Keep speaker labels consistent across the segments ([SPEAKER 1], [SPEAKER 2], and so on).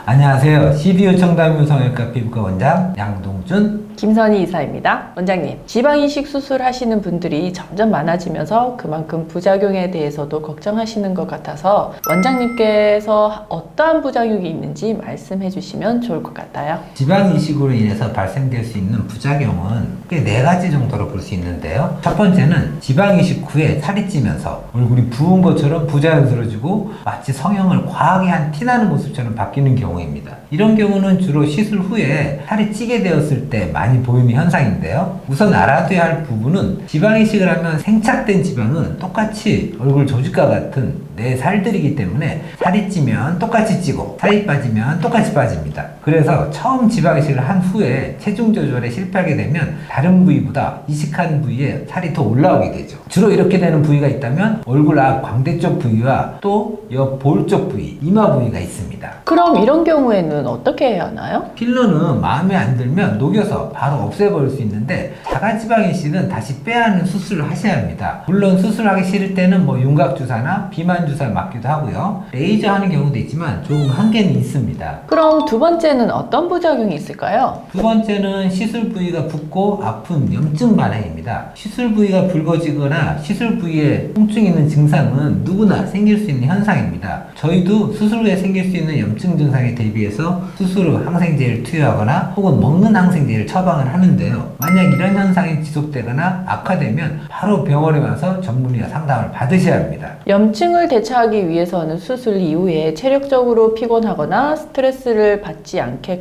[SPEAKER 1] 안녕하세요. CDU 청담유 성형외과 피부과 원장 양동준
[SPEAKER 2] 김선희 이사입니다. 원장님, 지방이식 수술하시는 분들이 점점 많아지면서 그만큼 부작용에 대해서도 걱정하시는 것 같아서 원장님께서 어떠한 부작용이 있는지 말씀해 주시면 좋을 것 같아요.
[SPEAKER 1] 지방 이식으로 인해서 발생될 수 있는 부작용은 크게 4가지 정도로 볼 수 있는데요. 첫 번째는 지방 이식 후에 살이 찌면서 얼굴이 부은 것처럼 부자연스러워지고 마치 성형을 과하게 한 티나는 모습처럼 바뀌는 경우입니다. 이런 경우는 주로 시술 후에 살이 찌게 되었을 때 많이 보이는 현상인데요. 우선 알아둬야 할 부분은 지방 이식을 하면 생착된 지방은 똑같이 얼굴 조직과 같은 내 살들이기 때문에 살이 찌면 똑같이 찌고 살이 빠지면 똑같이 빠집니다. 그래서 처음 지방 이식을 한 후에 체중 조절에 실패하게 되면 다른 부위보다 이식한 부위에 살이 더 올라오게 되죠. 주로 이렇게 되는 부위가 있다면 얼굴 앞 광대 쪽 부위와 또 옆 볼 쪽 부위, 이마 부위가 있습니다.
[SPEAKER 2] 그럼 이런 경우에는 어떻게 해야 하나요?
[SPEAKER 1] 필러는 마음에 안 들면 녹여서 바로 없애버릴 수 있는데 자가지방 이식은 다시 빼야 하는 수술을 하셔야 합니다. 물론 수술하기 싫을 때는 윤곽주사나 비만주사를 맞기도 하고요. 레이저 하는 경우도 있지만 조금 한계는 있습니다.
[SPEAKER 2] 그럼 두 번째는 어떤 부작용이 있을까요?
[SPEAKER 1] 두 번째는 시술 부위가 붓고 아픈 염증 반응입니다. 시술 부위가 붉어지거나 시술 부위에 통증이 있는 증상은 누구나 생길 수 있는 현상입니다. 저희도 수술 후에 생길 수 있는 염증 증상에 대비해서 수술 후 항생제를 투여하거나 혹은 먹는 항생제를 처방을 하는데요. 만약 이런 현상이 지속되거나 악화되면 바로 병원에 와서 전문의와 상담을 받으셔야 합니다.
[SPEAKER 2] 염증을 대처하기 위해서는 수술 이후에 체력적으로 피곤하거나 스트레스를 받지 않게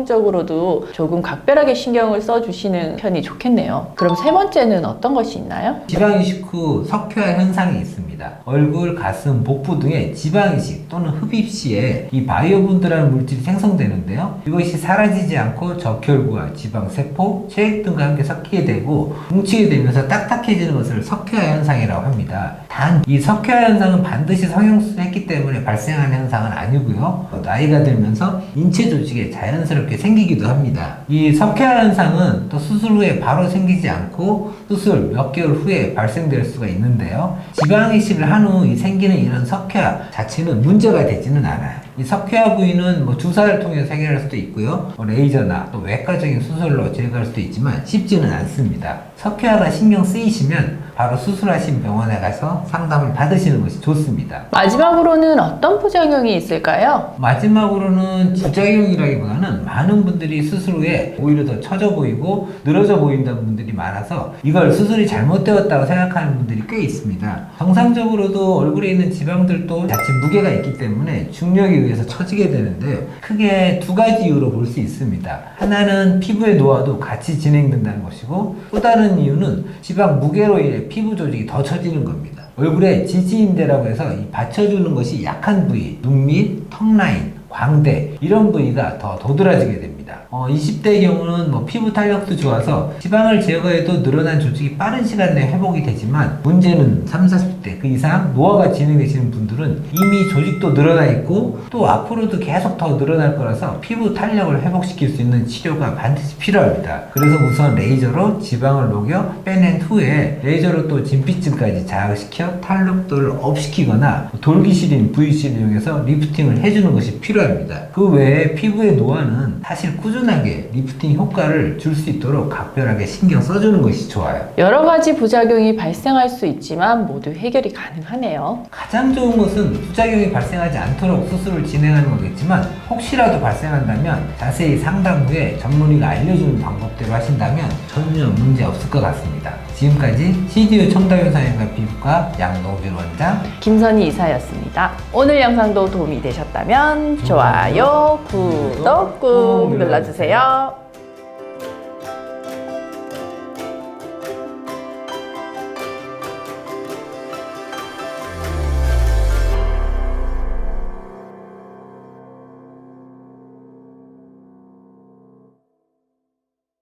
[SPEAKER 2] 건강적으로도 조금 각별하게 신경을 써주시는 편이 좋겠네요. 그럼 세 번째는 어떤 것이 있나요?
[SPEAKER 1] 지방 이식 후 석회화 현상이 있습니다. 얼굴, 가슴, 복부 등의 지방 이식 또는 흡입 시에 이 바이오분드라는 물질이 생성되는데요. 이것이 사라지지 않고 적혈구와 지방 세포, 체액 등과 함께 섞이게 되고 뭉치게 되면서 딱딱해지는 것을 석회화 현상이라고 합니다. 단 이 석회화 현상은 반드시 성형수술을 했기 때문에 발생하는 현상은 아니고요. 나이가 들면서 인체 조직에 자연스럽게 생기기도 합니다. 이 석회화 현상은 또 수술 후에 바로 생기지 않고 수술 몇 개월 후에 발생될 수가 있는데요. 지방 이식을 한 후 생기는 이런 석회화 자체는 문제가 되지는 않아요. 이 석회화 부위는 주사를 통해서 해결할 수도 있고요. 레이저나 또 외과적인 수술로 제거할 수도 있지만 쉽지는 않습니다. 석회화가 신경 쓰이시면 바로 수술하신 병원에 가서 상담을 받으시는 것이 좋습니다.
[SPEAKER 2] 마지막으로는 어떤 부작용이 있을까요?
[SPEAKER 1] 마지막으로는 부작용이라기보다는 많은 분들이 수술 후에 오히려 더 처져 보이고 늘어져 보인다는 분들이 많아서 이걸 수술이 잘못되었다고 생각하는 분들이 꽤 있습니다. 정상적으로도 얼굴에 있는 지방들도 자칫 무게가 있기 때문에 중력에 의해서 처지게 되는데 크게 2가지 이유로 볼 수 있습니다. 하나는 피부의 노화도 같이 진행된다는 것이고 또 다른 이유는 지방 무게로 인해 피부 조직이 더 처지는 겁니다. 얼굴에 지지인대라고 해서 이 받쳐주는 것이 약한 부위, 눈 밑, 턱 라인, 광대 이런 부위가 더 도드라지게 됩니다. 20대의 경우는 피부 탄력도 좋아서 지방을 제거해도 늘어난 조직이 빠른 시간 내에 회복이 되지만 문제는 30, 40대 그 이상 노화가 진행되시는 분들은 이미 조직도 늘어나 있고 또 앞으로도 계속 더 늘어날 거라서 피부 탄력을 회복시킬 수 있는 치료가 반드시 필요합니다. 그래서 우선 레이저로 지방을 녹여 빼낸 후에 레이저로 또 진피층까지 자극시켜 탄력도를 업시키거나 돌기실인 VC를 이용해서 리프팅을 해주는 것이 필요합니다. 그 외에 피부의 노화는 사실 꾸준하게 리프팅 효과를 줄 수 있도록 각별하게 신경 써주는 것이 좋아요.
[SPEAKER 2] 여러 가지 부작용이 발생할 수 있지만 모두 해결이 가능하네요.
[SPEAKER 1] 가장 좋은 것은 부작용이 발생하지 않도록 수술을 진행하는 거겠지만 혹시라도 발생한다면 자세히 상담 후에 전문의가 알려주는 방법대로 하신다면 전혀 문제 없을 것 같습니다. 지금까지 CDU 청담유 성형외과 피부과 양동준 원장
[SPEAKER 2] 김선희 이사였습니다. 오늘 영상도 도움이 되셨다면 좋아요, 구독 꾹 눌러주세요.